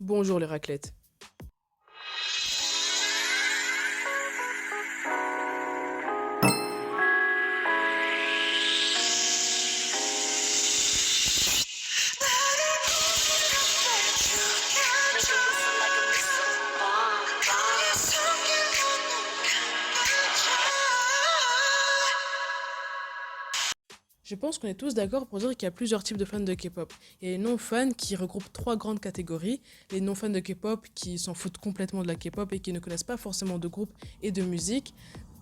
Bonjour les raclettes. Je pense qu'on est tous d'accord pour dire qu'il y a plusieurs types de fans de K-pop. Il y a les non-fans qui regroupent trois grandes catégories. Les non-fans de K-pop qui s'en foutent complètement de la K-pop et qui ne connaissent pas forcément de groupe et de musique.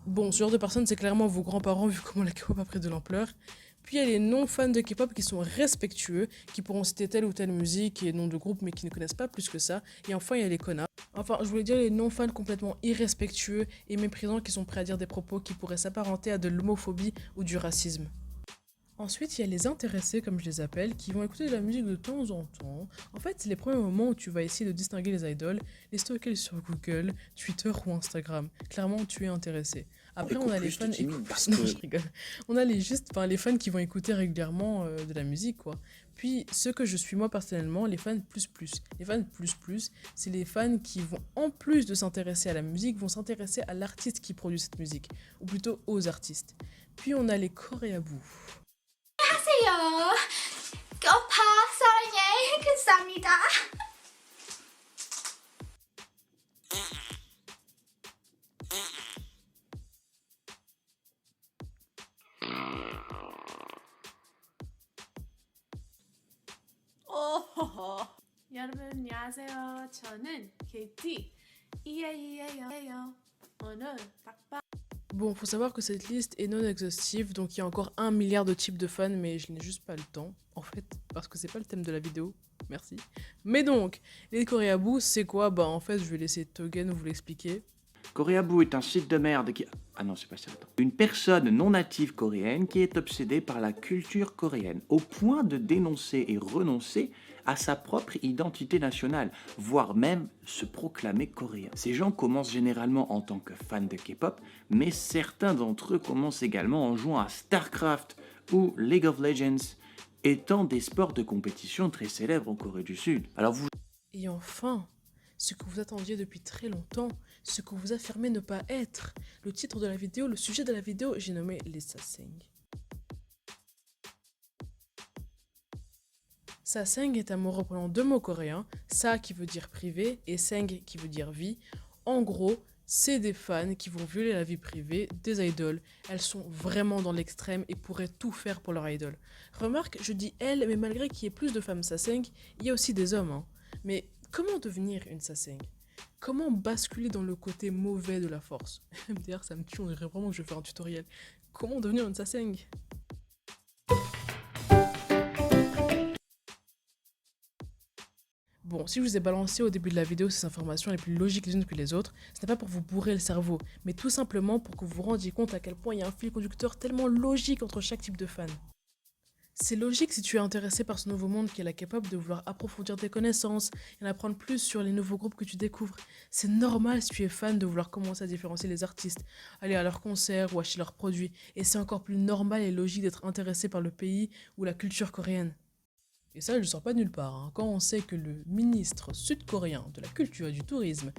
Bon, ce genre de personnes, c'est clairement vos grands-parents vu comment la K-pop a pris de l'ampleur. Puis il y a les non-fans de K-pop qui sont respectueux, qui pourront citer telle ou telle musique et nom de groupe mais qui ne connaissent pas plus que ça. Et enfin, il y a les connards. Enfin, je voulais dire les non-fans complètement irrespectueux et méprisants qui sont prêts à dire des propos qui pourraient s'apparenter à de l'homophobie ou du racisme. Ensuite, il y a les intéressés, comme je les appelle, qui vont écouter de la musique de temps en temps. En fait, c'est les premiers moments où tu vas essayer de distinguer les idoles, les stocker sur Google, Twitter ou Instagram. Clairement, tu es intéressé. Après, on a les fans... Non, je rigole. On a les fans qui vont écouter régulièrement de la musique, quoi. Puis, ceux que je suis moi personnellement, les fans plus plus. Les fans plus plus, c'est les fans qui vont, en plus de s'intéresser à la musique, vont s'intéresser à l'artiste qui produit cette musique. Ou plutôt aux artistes. Puis, on a les coréabous. 안녕하세요. 오빠 사랑해. 감사합니다. 오호호. 여러분 안녕하세요. 저는 KT 이에이에요. 오늘 닭발. Bon, faut savoir que cette liste est non exhaustive, donc il y a encore 1 milliard de types de fans, mais je n'ai juste pas le temps, en fait, parce que c'est pas le thème de la vidéo. Merci. Mais donc, les coréabous, c'est quoi? Bah, en fait, je vais laisser Togen vous l'expliquer. Coréaboo est un site de merde qui... Ah non, c'est pas ça, attends. Une personne non native coréenne qui est obsédée par la culture coréenne, au point de dénoncer et renoncer à sa propre identité nationale, voire même se proclamer coréen. Ces gens commencent généralement en tant que fans de K-pop, mais certains d'entre eux commencent également en jouant à StarCraft ou League of Legends, étant des sports de compétition très célèbres en Corée du Sud. Alors vous... Et enfin, ce que vous attendiez depuis très longtemps, ce que vous affirmez ne pas être. Le titre de la vidéo, le sujet de la vidéo, j'ai nommé les saseng. Saseng est un mot reprenant deux mots coréens, sa qui veut dire privé et seng qui veut dire vie. En gros, c'est des fans qui vont violer la vie privée des idoles. Elles sont vraiment dans l'extrême et pourraient tout faire pour leur idole. Remarque, je dis elles, mais malgré qu'il y ait plus de femmes saseng, il y a aussi des hommes. Mais comment devenir une saseng? Comment basculer dans le côté mauvais de la force? D'ailleurs, ça me tue, on dirait vraiment que je vais faire un tutoriel. Comment devenir une saseng? Bon, si je vous ai balancé au début de la vidéo ces informations les plus logiques les unes que les autres, ce n'est pas pour vous bourrer le cerveau, mais tout simplement pour que vous vous rendiez compte à quel point il y a un fil conducteur tellement logique entre chaque type de fan. C'est logique si tu es intéressé par ce nouveau monde qu'est la K-pop de vouloir approfondir tes connaissances et en apprendre plus sur les nouveaux groupes que tu découvres. C'est normal si tu es fan de vouloir commencer à différencier les artistes, aller à leurs concerts ou acheter leurs produits. Et c'est encore plus normal et logique d'être intéressé par le pays ou la culture coréenne. Et ça, je ne sors pas de nulle part. Quand on sait que le ministre sud-coréen de la culture et du tourisme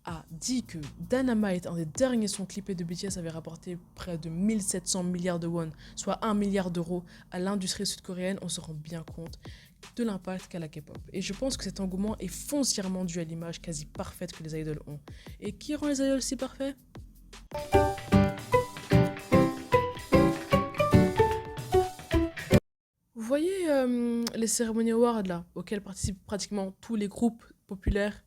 a dit que Dynamite, un des derniers sons clippés de BTS, avait rapporté près de 1700 milliards de won, soit 1 milliard d'euros à l'industrie sud-coréenne, on se rend bien compte de l'impact qu'a la K-pop. Et je pense que cet engouement est foncièrement dû à l'image quasi parfaite que les idoles ont. Et qui rend les idoles si parfaits? Vous voyez les cérémonies awards là, auxquelles participent pratiquement tous les groupes populaires.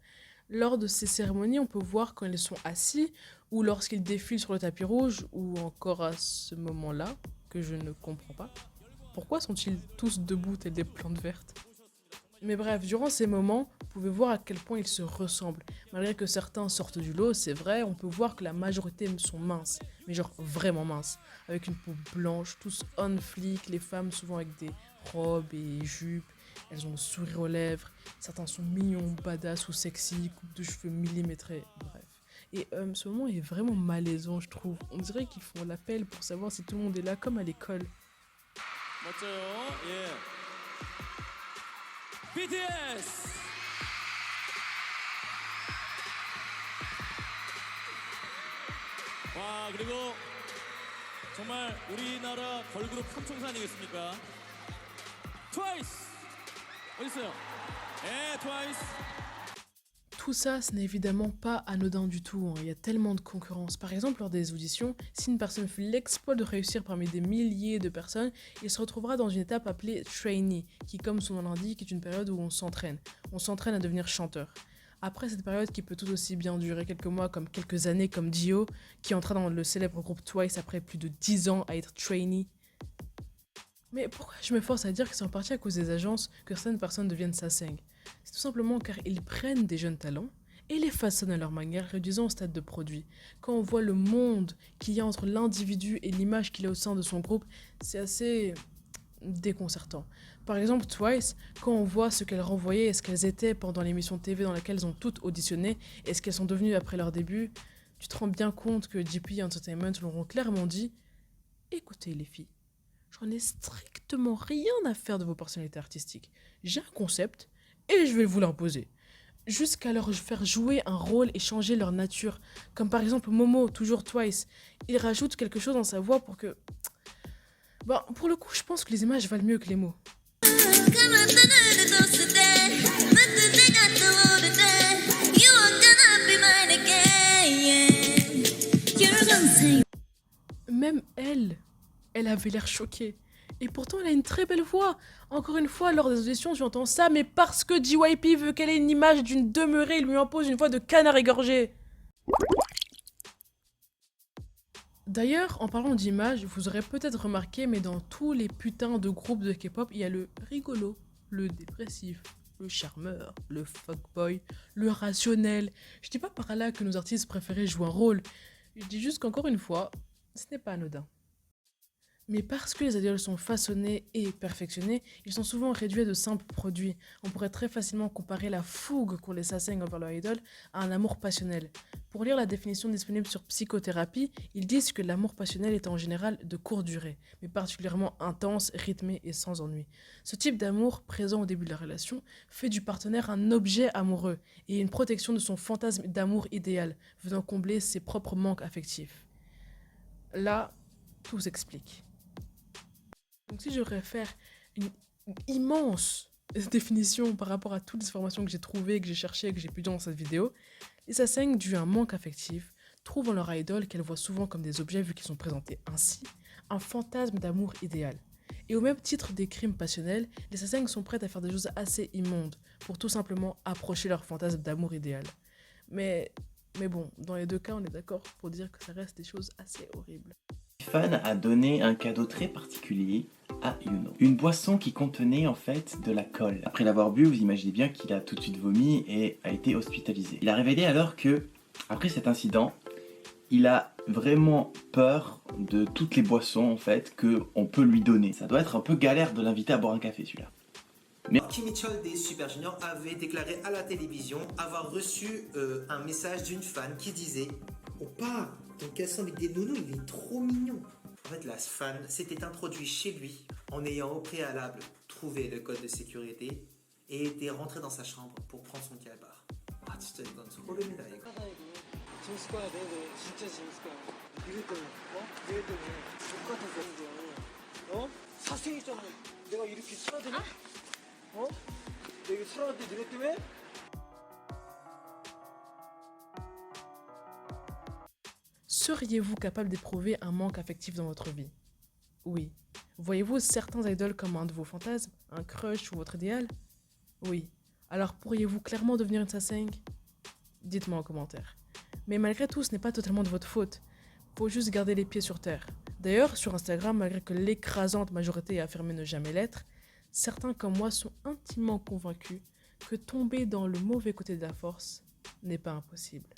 Lors de ces cérémonies, on peut voir quand ils sont assis ou lorsqu'ils défilent sur le tapis rouge ou encore à ce moment-là, que je ne comprends pas. Pourquoi sont-ils tous debout tels des plantes vertes? Mais bref, durant ces moments, vous pouvez voir à quel point ils se ressemblent. Malgré que certains sortent du lot, c'est vrai, on peut voir que la majorité sont minces, mais genre vraiment minces, avec une peau blanche, tous on flic, les femmes souvent avec des robes et jupes, elles ont le sourire aux lèvres, certains sont mignons, badass ou sexy, coupe de cheveux millimétrés, bref. Et ce moment est vraiment malaisant, je trouve. On dirait qu'ils font l'appel pour savoir si tout le monde est là, comme à l'école. 멋져요. 예. BTS. 자, 그리고 정말 우리나라 걸그룹 삼총사 아니겠습니까? 트와이스 어디 있어요? 네, 트와이스. Tout ça, ce n'est évidemment pas anodin du tout, hein. Il y a tellement de concurrence. Par exemple, lors des auditions, si une personne fait l'exploit de réussir parmi des milliers de personnes, il se retrouvera dans une étape appelée trainee, qui, comme son nom l'indique, est une période où on s'entraîne. On s'entraîne à devenir chanteur. Après cette période qui peut tout aussi bien durer quelques mois comme quelques années, comme Dio, qui entra dans le célèbre groupe Twice après plus de 10 ans à être trainee. Mais pourquoi je me force à dire que c'est en partie à cause des agences que certaines personnes deviennent sasaeng? C'est tout simplement car ils prennent des jeunes talents et les façonnent à leur manière, réduisant au stade de produit. Quand on voit le monde qu'il y a entre l'individu et l'image qu'il a au sein de son groupe, c'est assez déconcertant. Par exemple, Twice, quand on voit ce qu'elles renvoyaient et ce qu'elles étaient pendant l'émission TV dans laquelle elles ont toutes auditionné et ce qu'elles sont devenues après leur début, tu te rends bien compte que JP Entertainment leur ont clairement dit « Écoutez les filles, j'en ai strictement rien à faire de vos personnalités artistiques. J'ai un concept et je vais vous l'imposer. » Jusqu'à leur faire jouer un rôle et changer leur nature. Comme par exemple Momo, toujours Twice. Il rajoute quelque chose dans sa voix pour que... Bon, pour le coup, je pense que les images valent mieux que les mots. Même elle avait l'air choquée. Et pourtant, elle a une très belle voix. Encore une fois, lors des auditions, j'entends ça, mais parce que JYP veut qu'elle ait une image d'une demeurée, il lui impose une voix de canard égorgé. D'ailleurs, en parlant d'image, vous aurez peut-être remarqué, mais dans tous les putains de groupes de K-pop, il y a le rigolo, le dépressif, le charmeur, le fuckboy, le rationnel. Je dis pas par là que nos artistes préférés jouent un rôle. Je dis juste qu'encore une fois, ce n'est pas anodin. Mais parce que les idoles sont façonnés et perfectionnés, ils sont souvent réduits à de simples produits. On pourrait très facilement comparer la fougue qu'ont les sasaeng envers leur idole à un amour passionnel. Pour lire la définition disponible sur Psychothérapie, ils disent que l'amour passionnel est en général de courte durée, mais particulièrement intense, rythmé et sans ennui. Ce type d'amour, présent au début de la relation, fait du partenaire un objet amoureux et une protection de son fantasme d'amour idéal, venant combler ses propres manques affectifs. Là, tout s'explique. Donc si je réfère une immense définition par rapport à toutes les informations que j'ai trouvées, que j'ai cherchées, que j'ai pu dire dans cette vidéo, les sasaeng, dû à un manque affectif, trouvent en leur idole, qu'elles voient souvent comme des objets vu qu'ils sont présentés ainsi, un fantasme d'amour idéal. Et au même titre des crimes passionnels, les sasaeng sont prêtes à faire des choses assez immondes pour tout simplement approcher leur fantasme d'amour idéal. Mais bon, dans les deux cas, on est d'accord pour dire que ça reste des choses assez horribles. Fan a donné un cadeau très particulier à Yuno. Une boisson qui contenait en fait de la colle. Après l'avoir bu, vous imaginez bien qu'il a tout de suite vomi et a été hospitalisé. Il a révélé alors que, après cet incident, il a vraiment peur de toutes les boissons en fait qu'on peut lui donner. Ça doit être un peu galère de l'inviter à boire un café celui-là. Kim Mi-chol des Super Junior avait déclaré à la télévision avoir reçu un message d'une fan qui disait « Oppa, ton casson avec des nounous, il est trop mignon !» En fait, la fan s'était introduit chez lui en ayant au préalable trouvé le code de sécurité et était rentré dans sa chambre pour prendre son calbar. Ah, 진짜 이건 소름이다 이거. 재밌을 거야. 내일 진짜 재밌을 거야. 이럴 거면 내일 되면 똑같은 거야. 사생이잖아. 내가 이렇게 살아도 되냐? 내가 살아도 너네 때문에? Seriez-vous capable d'éprouver un manque affectif dans votre vie? Oui. Voyez-vous certains idoles comme un de vos fantasmes, un crush ou votre idéal? Oui. Alors pourriez-vous clairement devenir une sasaeng? Dites-moi en commentaire. Mais malgré tout, ce n'est pas totalement de votre faute. Faut juste garder les pieds sur terre. D'ailleurs, sur Instagram, malgré que l'écrasante majorité ait affirmé ne jamais l'être, certains comme moi sont intimement convaincus que tomber dans le mauvais côté de la force n'est pas impossible.